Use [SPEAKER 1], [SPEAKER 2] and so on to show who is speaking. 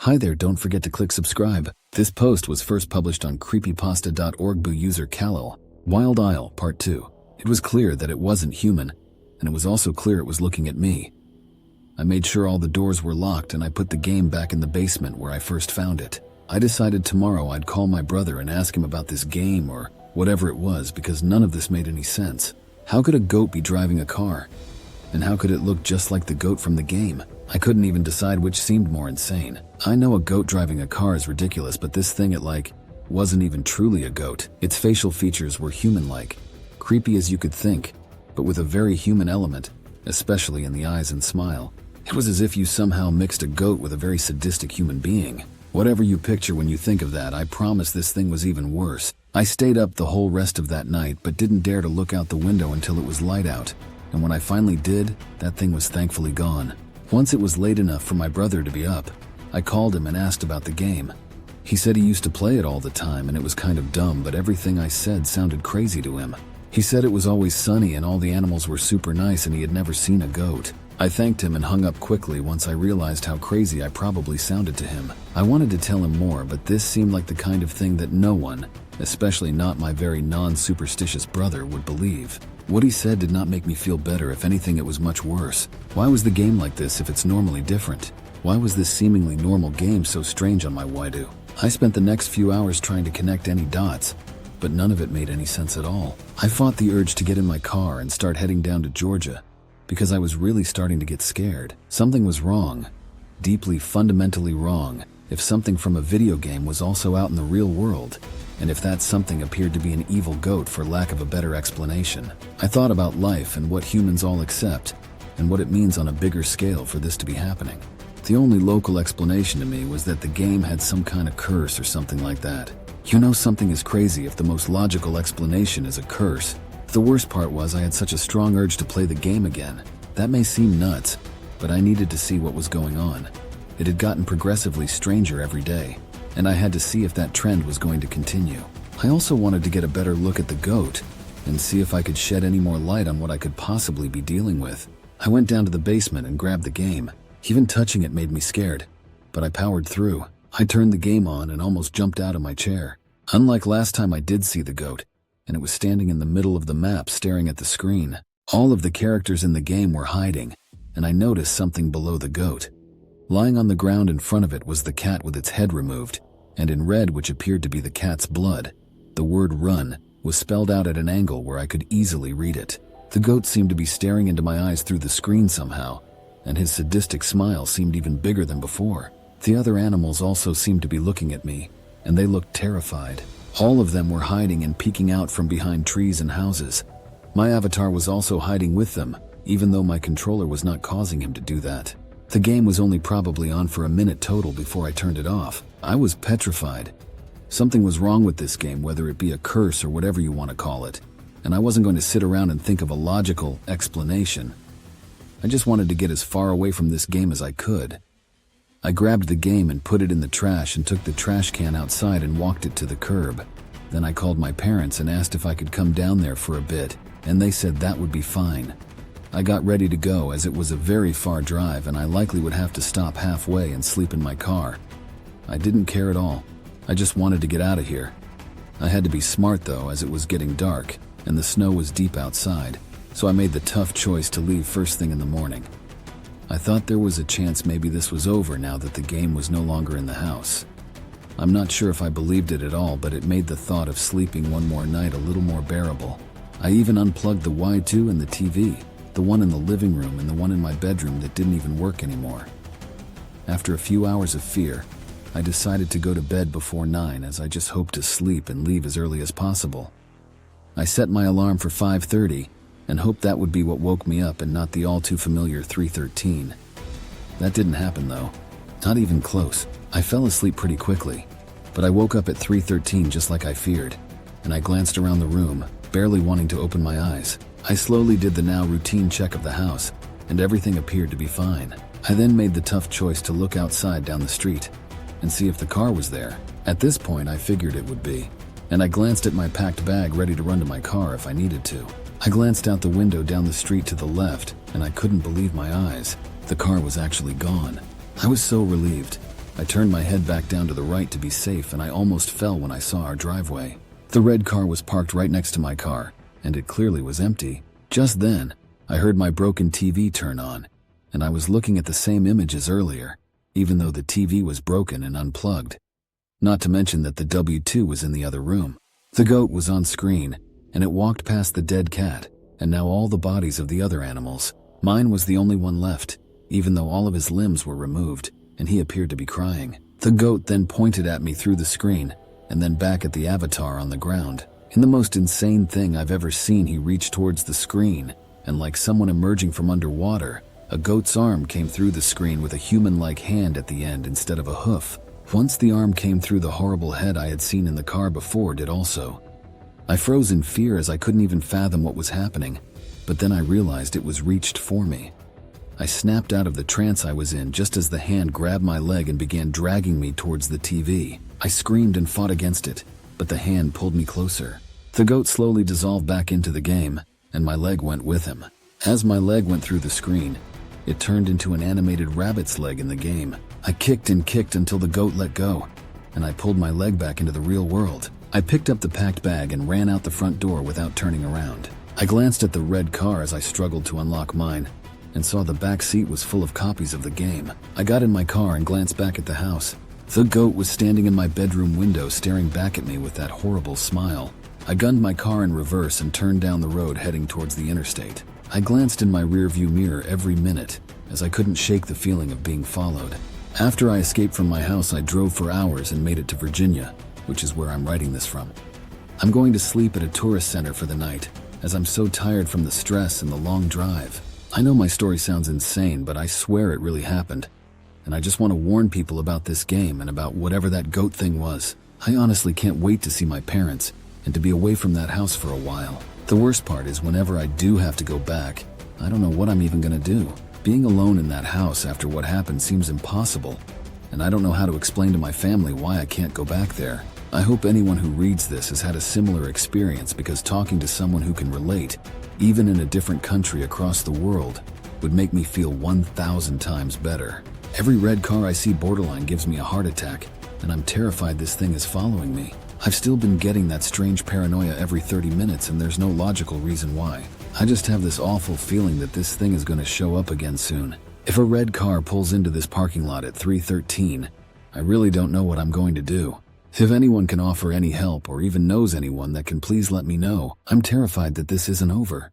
[SPEAKER 1] Hi there, don't forget to click subscribe. This post was first published on creepypasta.org by user Khalil. Wyld Isle, Part 2. It was clear that it wasn't human, and it was also clear it was looking at me. I made sure all the doors were locked and I put the game back in the basement where I first found it. I decided tomorrow I'd call my brother and ask him about this game or whatever it was because none of this made any sense. How could a goat be driving a car? And how could it look just like the goat from the game? I couldn't even decide which seemed more insane. I know a goat driving a car is ridiculous, but this thing wasn't even truly a goat. Its facial features were human-like, creepy as you could think, but with a very human element, especially in the eyes and smile. It was as if you somehow mixed a goat with a very sadistic human being. Whatever you picture when you think of that, I promise this thing was even worse. I stayed up the whole rest of that night, but didn't dare to look out the window until it was light out. And when I finally did, that thing was thankfully gone. Once it was late enough for my brother to be up, I called him and asked about the game. He said he used to play it all the time and it was kind of dumb, but everything I said sounded crazy to him. He said it was always sunny and all the animals were super nice and he had never seen a goat. I thanked him and hung up quickly once I realized how crazy I probably sounded to him. I wanted to tell him more, but this seemed like the kind of thing that no one, especially not my very non-superstitious brother, would believe. What he said did not make me feel better. If anything, it was much worse. Why was the game like this if it's normally different? Why was this seemingly normal game so strange on my Wyld? I spent the next few hours trying to connect any dots, but none of it made any sense at all. I fought the urge to get in my car and start heading down to Georgia, because I was really starting to get scared. Something was wrong, deeply, fundamentally wrong, if something from a video game was also out in the real world, and if that something appeared to be an evil goat for lack of a better explanation. I thought about life and what humans all accept, and what it means on a bigger scale for this to be happening. The only local explanation to me was that the game had some kind of curse or something like that. You know something is crazy if the most logical explanation is a curse. The worst part was I had such a strong urge to play the game again. That may seem nuts, but I needed to see what was going on. It had gotten progressively stranger every day, and I had to see if that trend was going to continue. I also wanted to get a better look at the goat and see if I could shed any more light on what I could possibly be dealing with. I went down to the basement and grabbed the game. Even touching it made me scared, but I powered through. I turned the game on and almost jumped out of my chair. Unlike last time, I did see the goat, and it was standing in the middle of the map staring at the screen. All of the characters in the game were hiding, and I noticed something below the goat. Lying on the ground in front of it was the cat with its head removed, and in red, which appeared to be the cat's blood, the word "run" was spelled out at an angle where I could easily read it. The goat seemed to be staring into my eyes through the screen somehow, and his sadistic smile seemed even bigger than before. The other animals also seemed to be looking at me, and they looked terrified. All of them were hiding and peeking out from behind trees and houses. My avatar was also hiding with them, even though my controller was not causing him to do that. The game was only probably on for a minute total before I turned it off. I was petrified. Something was wrong with this game, whether it be a curse or whatever you want to call it, and I wasn't going to sit around and think of a logical explanation. I just wanted to get as far away from this game as I could. I grabbed the game and put it in the trash and took the trash can outside and walked it to the curb. Then I called my parents and asked if I could come down there for a bit, and they said that would be fine. I got ready to go as it was a very far drive and I likely would have to stop halfway and sleep in my car. I didn't care at all. I just wanted to get out of here. I had to be smart though, as it was getting dark and the snow was deep outside, so I made the tough choice to leave first thing in the morning. I thought there was a chance maybe this was over now that the game was no longer in the house. I'm not sure if I believed it at all, but it made the thought of sleeping one more night a little more bearable. I even unplugged the Y2 and the TV, the one in the living room and the one in my bedroom that didn't even work anymore. After a few hours of fear, I decided to go to bed before 9 as I just hoped to sleep and leave as early as possible. I set my alarm for 5:30 and hoped that would be what woke me up and not the all-too-familiar 3:13. That didn't happen though. Not even close. I fell asleep pretty quickly, but I woke up at 3:13 just like I feared, and I glanced around the room, barely wanting to open my eyes. I slowly did the now routine check of the house, and everything appeared to be fine. I then made the tough choice to look outside down the street and see if the car was there. At this point, I figured it would be, and I glanced at my packed bag ready to run to my car if I needed to. I glanced out the window down the street to the left, and I couldn't believe my eyes. The car was actually gone. I was so relieved. I turned my head back down to the right to be safe, and I almost fell when I saw our driveway. The red car was parked right next to my car, and it clearly was empty. Just then, I heard my broken TV turn on, and I was looking at the same image as earlier, even though the TV was broken and unplugged. Not to mention that the W2 was in the other room. The goat was on screen, and it walked past the dead cat, and now all the bodies of the other animals. Mine was the only one left, even though all of his limbs were removed, and he appeared to be crying. The goat then pointed at me through the screen, and then back at the avatar on the ground. In the most insane thing I've ever seen, he reached towards the screen, and like someone emerging from underwater, a goat's arm came through the screen with a human-like hand at the end instead of a hoof. Once the arm came through, the horrible head I had seen in the car before did also. I froze in fear as I couldn't even fathom what was happening, but then I realized it was reached for me. I snapped out of the trance I was in just as the hand grabbed my leg and began dragging me towards the TV. I screamed and fought against it, but the hand pulled me closer. The goat slowly dissolved back into the game, and my leg went with him. As my leg went through the screen, it turned into an animated rabbit's leg in the game. I kicked and kicked until the goat let go, and I pulled my leg back into the real world. I picked up the packed bag and ran out the front door without turning around. I glanced at the red car as I struggled to unlock mine, and saw the back seat was full of copies of the game. I got in my car and glanced back at the house. The goat was standing in my bedroom window staring back at me with that horrible smile. I gunned my car in reverse and turned down the road heading towards the interstate. I glanced in my rearview mirror every minute as I couldn't shake the feeling of being followed. After I escaped from my house, I drove for hours and made it to Virginia, which is where I'm writing this from. I'm going to sleep at a tourist center for the night, as I'm so tired from the stress and the long drive. I know my story sounds insane, but I swear it really happened. And I just want to warn people about this game and about whatever that goat thing was. I honestly can't wait to see my parents and to be away from that house for a while. The worst part is whenever I do have to go back, I don't know what I'm even gonna do. Being alone in that house after what happened seems impossible, and I don't know how to explain to my family why I can't go back there. I hope anyone who reads this has had a similar experience, because talking to someone who can relate, even in a different country across the world, would make me feel 1,000 times better. Every red car I see borderline gives me a heart attack, and I'm terrified this thing is following me. I've still been getting that strange paranoia every 30 minutes, and there's no logical reason why. I just have this awful feeling that this thing is going to show up again soon. If a red car pulls into this parking lot at 3:13, I really don't know what I'm going to do. If anyone can offer any help or even knows anyone that can, please let me know. I'm terrified that this isn't over.